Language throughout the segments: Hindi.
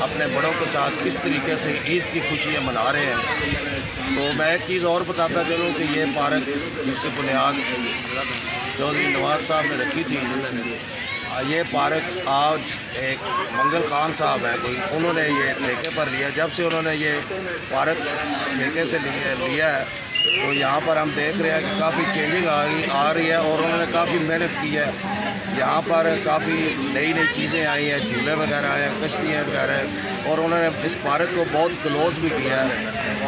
अपने बड़ों के साथ किस तरीके से ईद की खुशियाँ मना रहे हैं। तो मैं एक चीज़ और बताता चलूँ कि ये पार्क जिसकी बुनियाद चौधरी नवाज साहब ने रखी थी, ये पार्क आज एक मंगल खान साहब हैं कोई, उन्होंने ये ठेके पर लिया। जब से उन्होंने ये पार्क ठेके से लिया है तो यहाँ पर हम देख रहे हैं कि काफ़ी चेंजिंग आ रही है और उन्होंने काफ़ी मेहनत की है। यहाँ पर काफ़ी नई नई चीज़ें आई हैं, झूले वगैरह आए हैं, कश्तियाँ वगैरह, और उन्होंने इस पार्क को बहुत क्लोज भी किया है।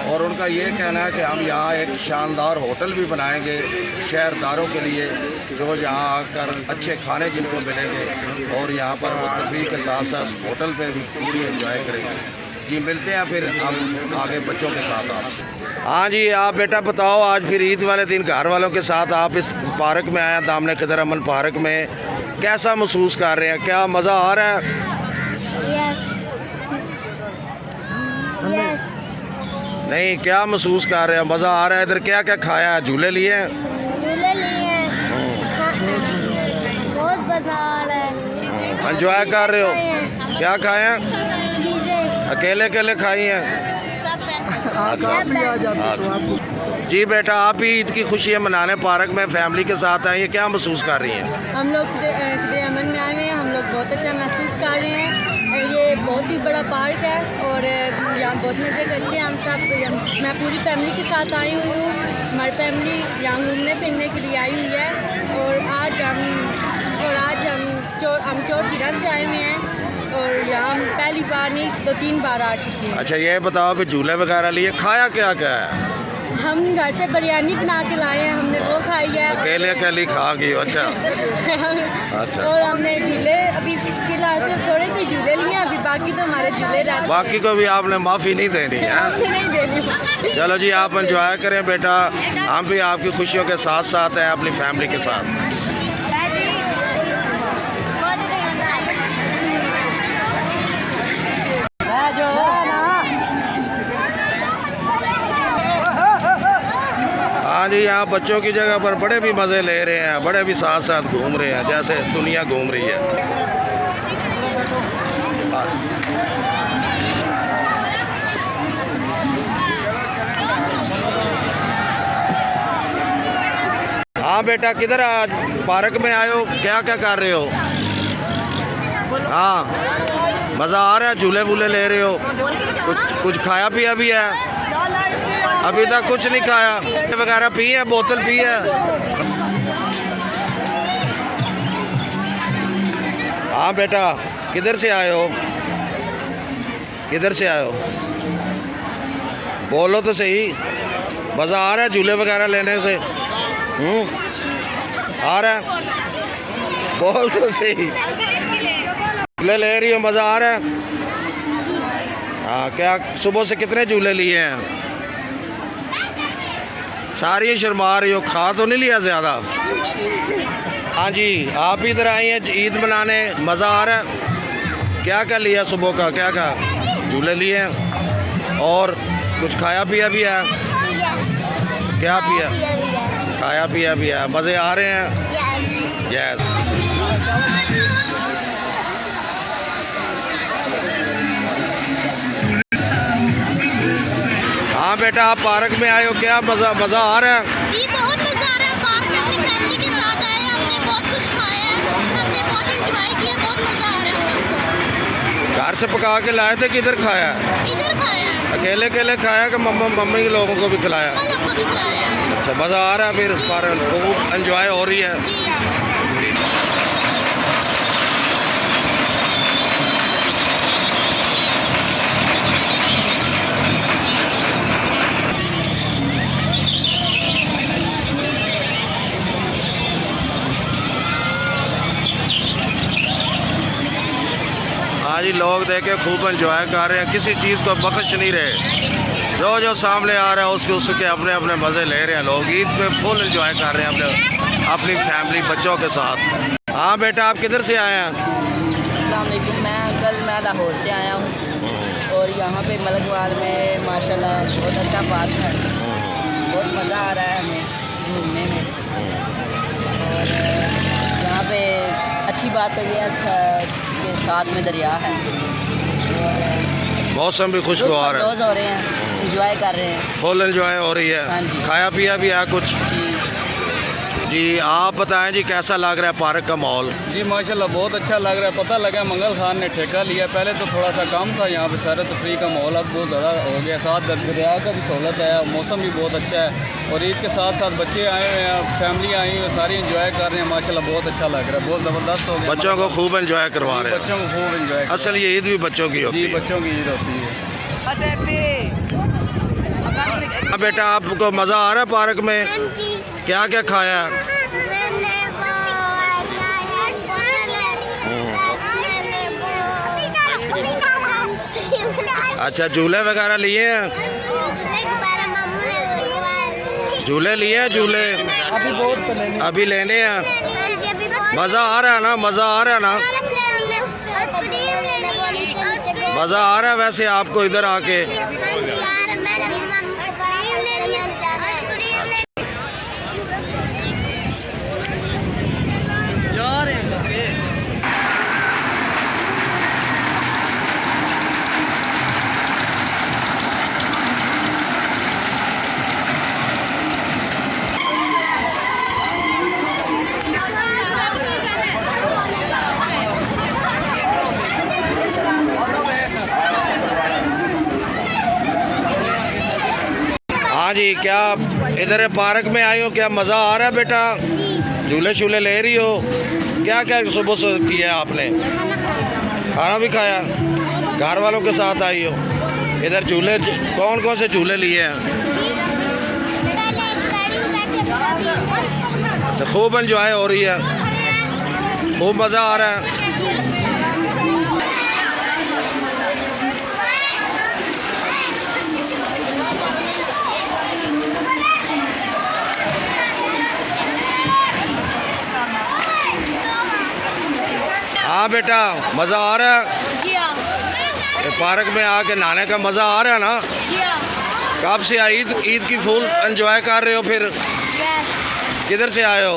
और उनका ये कहना है कि हम यहाँ एक शानदार होटल भी बनाएंगे शहरदारों के लिए, जो यहाँ आकर अच्छे खाने जिनको मिलेंगे और यहाँ पर वो तफरीह के साथ साथ होटल पे भी पूरी एंजॉय करेंगे। जी मिलते हैं फिर हम आगे बच्चों के साथ आपसे। हाँ जी, आप बेटा बताओ, आज फिर ईद वाले दिन घर वालों के साथ आप इस पार्क में आए, दामन खिदर अमन पार्क में, कैसा महसूस कर रहे हैं? क्या मज़ा आ रहा है? यस। नहीं, क्या महसूस कर रहे हैं? मज़ा आ रहा है? इधर क्या क्या खाया है? झूले लिए हैं? झूले लिए बहुत मजा आ रहा है। एंजॉय कर रहे हो? क्या खाए हैं? चीजें अकेले अकेले खाई हैं? जी बेटा, आप भी ईद की खुशियाँ मनाने पार्क में फैमिली के साथ आई हैं, क्या महसूस कर रही हैं? हम लोग खिदर अमन में आए हुए हैं, हम लोग बहुत अच्छा महसूस कर रहे हैं। ये बहुत ही बड़ा पार्क है और यहाँ बहुत मज़े करते हैं हम सब। मैं पूरी फैमिली के साथ आई हुई हूँ, हमारी फैमिली यहाँ घूमने फिरने के लिए आई हुई है। और आज हम चौकीरन से आए हुए हैं और यहाँ पहली बार नहीं 2-3 बार आ चुके हैं। अच्छा, ये बताओ कि झूले वगैरह लिए, खाया क्या क्या है? हम घर से बिरयानी बना के लाए हैं, हमने वो खाई है। अकेले अकेले खा गई? अच्छा अच्छा। और हमने झूले अभी फिलहाल तो थोड़े से झूले लिए, अभी बाकी तो हमारे झूले रहते। बाकी को भी आपने माफ़ी नहीं देनी है? नहीं देनी। चलो जी, आप एंजॉय करें बेटा, हम भी आपकी खुशियों के साथ साथ हैं अपनी फैमिली के साथ। हाँ जी, यहाँ बच्चों की जगह पर बड़े भी मज़े ले रहे हैं, बड़े भी साथ साथ घूम रहे हैं जैसे दुनिया घूम रही है। हाँ बेटा, किधर आज पार्क में आए हो? क्या क्या कर रहे हो? हाँ, मज़ा आ रहा है? झूले वूले ले रहे हो? कुछ खाया पिया भी है? अभी तक कुछ नहीं खाया वगैरह पी है? बोतल पी है? हाँ बेटा, किधर से आए हो? किधर से आए हो? बोलो तो सही। मज़ा आ रहा है झूले वगैरह लेने से? आ रहा है? बोल तो सही। झूले ले रही हो, मज़ा आ रहा है? हाँ, क्या सुबह से कितने झूले लिए हैं? सारी शर्मा रही हो, खा तो नहीं लिया ज़्यादा? हाँ जी, आप भी इधर आई हैं ईद मनाने, मज़ा आ रहा है? क्या क्या लिया सुबह का? क्या क्या झूले लिए हैं और कुछ खाया पिया भी है? क्या पिया? खाया पिया भी है? मज़े आ रहे हैं? यस। हाँ बेटा, आप पार्क में आए हो, क्या मज़ा आ रहा है? जी बहुत मजा आ रहा है। पार्क में अपनी फैमिली के साथ आए हैं, हमने बहुत कुछ खाया है, हमने बहुत एंजॉय किया, बहुत मजा आ रहा है हम लोग को। घर से पका के लाए थे, किधर खाया? इधर खाया। अकेले अकेले खाया कि मम्मी के लोगों को भी खिलाया? हम लोग को भी खिलाया। अच्छा, मज़ा आ रहा है? फिर पार्क खूब एंजॉय हो रही है? जी। हाँ जी, लोग देखे खूब एंजॉय कर रहे हैं, किसी चीज़ को बख्श नहीं रहे। जो सामने आ रहा है उसके अपने अपने मज़े ले रहे हैं। लोग ईद पे फुल एंजॉय कर रहे हैं अपनी फैमिली बच्चों के साथ। हाँ बेटा, आप किधर से आए हैं? अस्सलाम वालेकुम। मैं लाहौर से आया हूँ और यहाँ पे मलकवाल में माशाल्लाह बहुत अच्छा पार्क है, बहुत मज़ा आ रहा है हमें घूमने में। और यहाँ पे अच्छी बात तो ये है कि साथ में दरिया है और मौसम भी खुशगवार है, रोज हो रहे हैं, एंजॉय कर रहे हैं। फुल एंजॉय हो रही हाँ है। जी। खाया पिया भी है कुछ? जी जी आप बताएं जी, कैसा लग रहा है पार्क का माहौल? जी माशाल्लाह बहुत अच्छा लग रहा है। पता लगा मंगल खान ने ठेका लिया, पहले तो थोड़ा सा कम था यहाँ पे सैर तफरी का माहौल, अब बहुत ज़्यादा हो गया। साथ दरिया का भी सहूलत है, मौसम भी बहुत अच्छा है और ईद के साथ साथ बच्चे आए हुए हैं, फैमिली आई हुई है, सारी इंजॉय कर रहे हैं। माशाल्लाह बहुत अच्छा लग रहा है, बहुत ज़बरदस्त हो गया। बच्चों को खूब एंजॉय करवा रहे हैं। बच्चों को खूब इंजॉय। असल ये ईद भी बच्चों की होती जी है। बच्चों की ईद होती है। हाँ बेटा, आपको मज़ा आ रहा है पार्क में? क्या क्या खाया? अच्छा, झूले वगैरह लिए हैं? झूले लिए हैं? झूले अभी बहुत अभी लेने हैं? मज़ा आ रहा है ना? मज़ा आ रहा है ना? मज़ा आ रहा है वैसे आपको इधर आके? हाँ जी, क्या इधर पार्क में आई हो? क्या मज़ा आ रहा है बेटा? झूले शूले ले रही हो? क्या क्या सुबह से किया आपने? खाना भी खाया? घर वालों के साथ आई हो? इधर झूले कौन कौन से झूले लिए हैं? अच्छा, खूब एंजॉय हो रही है, खूब मज़ा आ रहा है। हाँ बेटा, मज़ा आ रहा है? ये पार्क में आके नहाने का मज़ा आ रहा है ना? कब से आए? ईद की फुल एंजॉय कर रहे हो फिर? किधर से आए हो?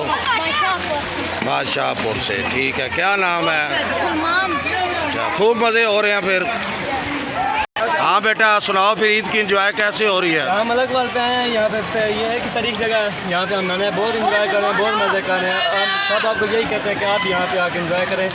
बादशाहपुर से। ठीक है, क्या नाम है? अच्छा, खूब मज़े हो रहे हैं फिर? हाँ बेटा, सुनाओ फिर ईद की एंजॉय कैसे हो रही है? हम अलग वाल पे आए हैं, यहाँ पे ये है कि तारीख जगह है, यहाँ पे हम बहुत इंजॉय कर रहे हैं, बहुत मज़े कर रहे हैं। सब आपको यही कहते हैं कि आप यहाँ पे आके इंजॉय करें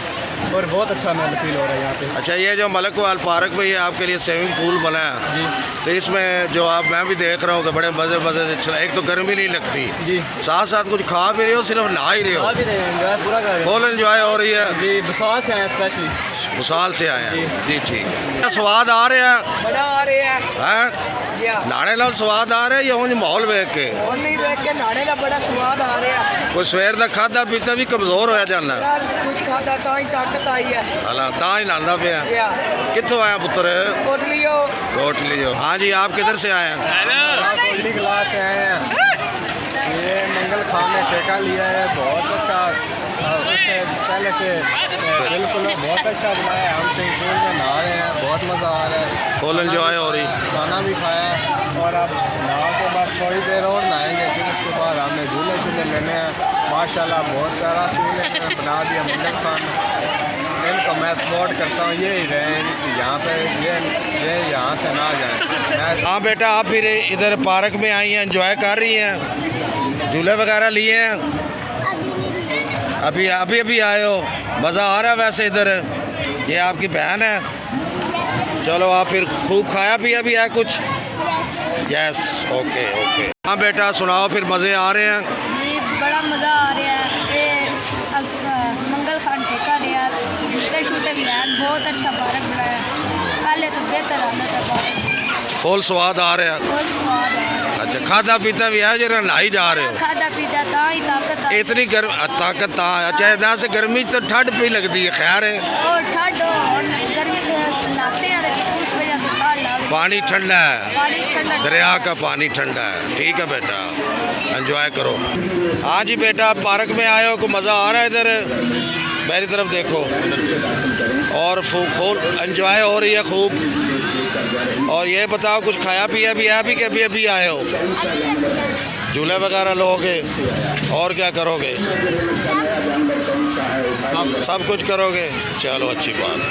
और बहुत अच्छा महसूस फील हो रहा है यहाँ पे। अच्छा, ये जो मलक वाल पार्क में ये आपके लिए स्विमिंग पूल बना है जी, तो इसमें जो आप मैं भी देख रहा हूँ कि बड़े मज़े मज़े से चला। एक तो गर्मी नहीं लगती, जी साथ साथ कुछ खा भी रहे हो, सिर्फ नहा ही रहे हो? आ भी रहे हैं, इंजॉय पूरा कर रहे हैं। फुल एंजॉय हो रही है? जी, बसाल से आए हैं स्पेशली। भुसाल से आए हैं जी। ठीक है, स्वाद आ रहा है? बड़ा आ रहे हैं हैं? जी हाँ। नाड़े नाल स्वाद आ रहा है या उंज माहौल वेख के? और नहीं देख के नाड़े का बड़ा स्वाद आ रहा है कोई सवेर का खादा पीता भी कमज़ोर होया जाना? यार, कुछ खाता तो ही ताकत आई है। हालां तां ही नहांदा पिया। जी हाँ। कित्थों आया पुत्र? कोटलियो। कोटली हो। हाँ जी, आप किधर से आए हैं? कोटली क्लास से आए हैं। ये मंगल खान ने ठेका लिया है, बहुत अच्छा, उससे पहले से बिल्कुल बहुत अच्छा बनाया है। हम स्विमिंग पूल में नहा रहे हैं, बहुत मज़ा आ रहा है, फुल एंजॉय हो रही? खाना भी खाया है और अब नहा के बाद थोड़ी देर और नहाएंगे, फिर उसके बाद हमने झूले झूले लेने हैं। माशाल्लाह बहुत प्यारा सीन है बना दिया मंगल खान ने। इनको मैं सपोर्ट करता हूँ, ये ही रहें यहाँ पे, ये यहाँ से ना जाए। हाँ बेटा, आप फिर इधर पार्क में आई हैं, एंजॉय कर रही हैं? झूले वगैरह लिए हैं? अभी अभी अभी आए हो? मज़ा आ रहा है वैसे इधर? ये आपकी बहन है? चलो, आप फिर खूब खाया पिया भी है कुछ? Yes, okay okay. हाँ बेटा, सुनाओ फिर, मज़े आ रहे हैं? जी बड़ा मज़ा आ रहा है। ये मंगल खान ठेका दिया, झूटे शूटे भी हैं, बहुत अच्छा पार्क बनाया। पहले तो बेहतर हालत है पार्क, फुल स्वाद आ रहा है? बहुत स्वाद आ रहा है। अच्छा, खादा पीता भी है जरा नहाई जा रहे हो? खादा पीता था ही ताकत आ इतनी गर्म ताकत अच्छा इधर से गर्मी तो ठंड भी लगती है, खैर है और ठंड और गर्मी नहाते हैं तो उस वजह से ठंड लग पानी ठंडा है, पानी ठंडा, दरिया का पानी ठंडा है। ठीक है बेटा, एंजॉय करो। हाँ जी बेटा, पार्क में आए हो, को मज़ा आ रहा है इधर? मेरी तरफ देखो, और फुल एंजॉय हो रही है खूब। और ये बताओ, कुछ खाया पिया भी है? अभी के अभी आए हो? झूले वगैरह लोगे और क्या करोगे? सब कुछ करोगे, चलो अच्छी बात है।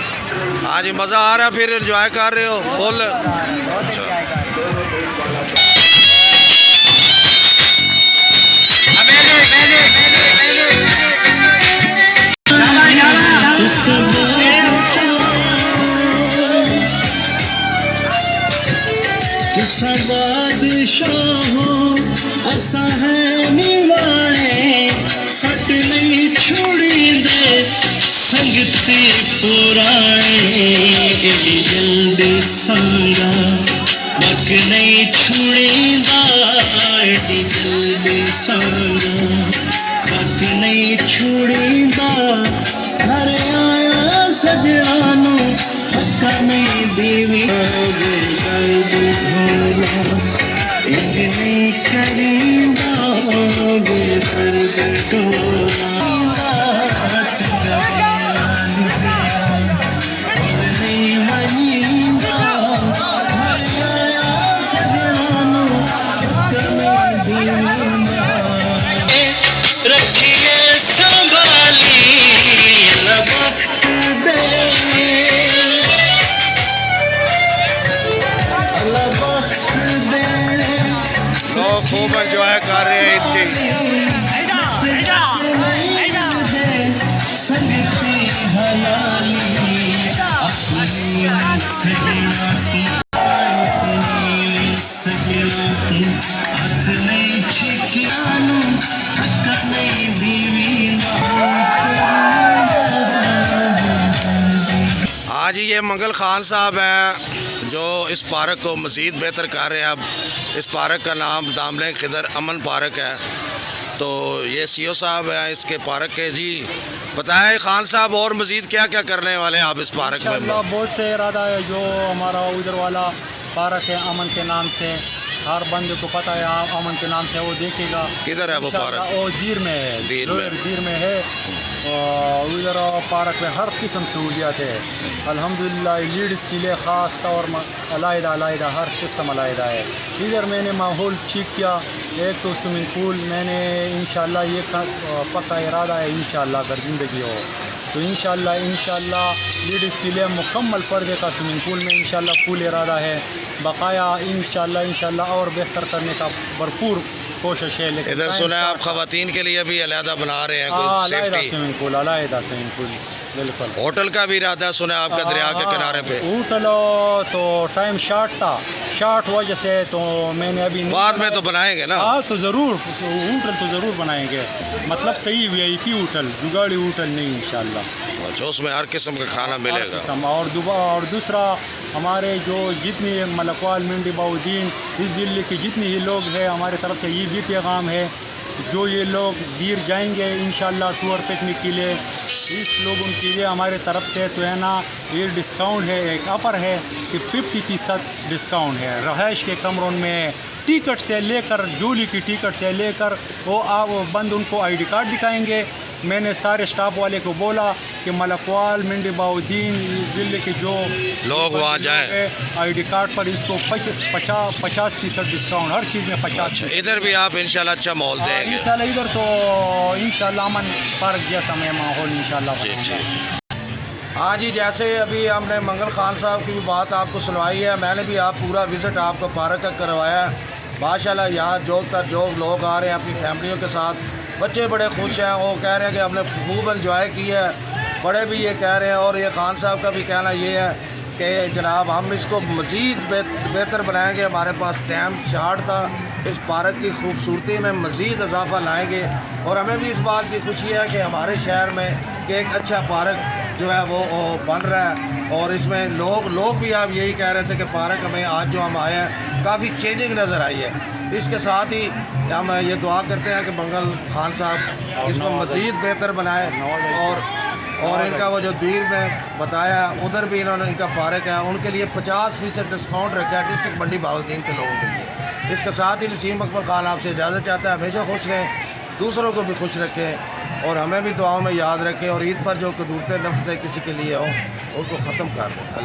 हाँ जी, मज़ा आ रहा है, फिर एंजॉय कर रहे हो फुल। बादशाहों असा है निवाणे सट नहीं छोड़ी दे संगते पुराने एडी जल्दी संगा बक नहीं छुड़ींदा एडी जल्दी संगा बक नहीं छुड़ींदा घर आया सजनानू पक्का नहीं देवी इतनी करींदा बेदर्द टोला नहीं मनींदा सजनानू रखिए संभाली वक्त दे लोग खूब एंजॉय कर रहे हैं ईद की। आज ये मंगल खान साहब हैं जो इस पार्क को मज़ीद बेहतर कर रहे हैं। अब इस पार्क का नाम दामले खिदर अमन पार्क है। तो ये सीओ साहब हैं इसके पार्क के। जी बताएं खान साहब, और मज़ीद क्या क्या करने वाले हैं आप इस पार्क में? बहुत से इरादा है। जो हमारा उधर वाला पार्क है अमन के नाम से, हर बंदे को पता है अमन के नाम से, वो देखेगा। किधर है वो पार्क? वो दीर में है, दीर में है। उधर पार्क में हर किस्म सहूलियात है अल्हम्दुलिल्लाह। लीड्स के लिए ख़ास तौर अलग हर सिस्टम अलग है। इधर मैंने माहौल ठीक किया। एक तो स्विमिंग पूल मैंने इंशाल्लाह ये पक्का इरादा है इंशाल्लाह अगर ज़िंदगी हो तो इंशाल्लाह लीड्स के लिए मुकम्मल पर्दे का स्विमिंग पूल में इंशाल्लाह फुल इरादा है। बकाया इंशाल्लाह और बेहतर करने का भरपूर कोशिश है। लेकिन इधर सुना है आप ख़वातीन के लिए भी अलहदा बना रहे हैं कोई सेफ्टी स्विमिंग पूल, अलहदा स्विमिंग पूल। बिल्कुल। होटल का भी इरादा सुना है आपका दरिया के किनारे पे? होटल तो टाइम शॉर्ट वजह से तो मैंने अभी बाद में तो बनाएंगे ना। हाँ तो ज़रूर होटल तो ज़रूर बनाएंगे, मतलब सही VIP होटल, जुगाड़ी होटल नहीं इंशाल्लाह। जो उसमें हर किस्म का खाना मिलेगा। और दूसरा हमारे जो जितनी मलकवाल मंडी बाउद्दीन इस ज़िले के जितने ही लोग हैं हमारी तरफ से ये भी पैगाम है, जो ये लोग दीर जाएंगे इंशाल्लाह टूर पिकनिक के लिए, इस लोगों के लिए हमारे तरफ से तो है ना ये डिस्काउंट है, एक अपर है कि 50% डिस्काउंट है। रहाइश के कमरों में टिकट से लेकर, जोली की टिकट से लेकर वो आप बंद उनको ID कार्ड दिखाएंगे। मैंने सारे स्टाफ वाले को बोला कि मलकवाल मंडी बाउद्दीन ज़िले के जो लोग वहाँ जाएँ, ID कार्ड पर इसको 50% डिस्काउंट, हर चीज़ में 50%। इधर भी आप इंशाल्लाह अच्छा माहौल देंगे? इंशाल्लाह इधर तो इंशाल्लाह अमन पार्क जैसा मैं माहौल इंशाल्लाह। हाँ जी, जैसे अभी हमने मंगल खान साहब की भी बात आपको सुनवाई है, मैंने भी आप पूरा विज़िट आपको पार्क का करवाया है। माशाल्लाह यहाँ जो लोग आ रहे हैं अपनी फैमिलियों के साथ, बच्चे बड़े खुश हैं, वो कह रहे हैं कि हमने खूब एंजॉय किया है, बड़े भी ये कह रहे हैं। और ये खान साहब का भी कहना ये है कि जनाब हम इसको मज़ीद बेहतर बनाएंगे। हमारे पास टाइम शार्ट था, इस पार्क की खूबसूरती में मज़ीद इजाफा लाएंगे। और हमें भी इस बात की खुशी है कि हमारे शहर में कि एक अच्छा पार्क जो है वो बन रहा है। और इसमें लोग भी आप यही कह रहे थे कि पार्क में आज जो हम आए हैं काफ़ी चेंजिंग नज़र आई है। इसके साथ ही हम ये दुआ करते हैं कि मंगल खान साहब इसको मज़ीद बेहतर बनाए। और इनका वो जो दीर में बताया उधर भी इन्होंने इनका पार्क है, उनके लिए 50% डिस्काउंट रखा है डिस्ट्रिक्ट मंडी बाउद्दीन के लोगों के लिए। इसके साथ ही नसीम अकबर खान आपसे इजाज़त चाहता है, हमेशा खुश रहें, दूसरों को भी खुश रखें और हमें भी दुआओं में याद रखें। और ईद पर जो कदूरतें नफ्स किसी के लिए हो उनको ख़त्म कर दें।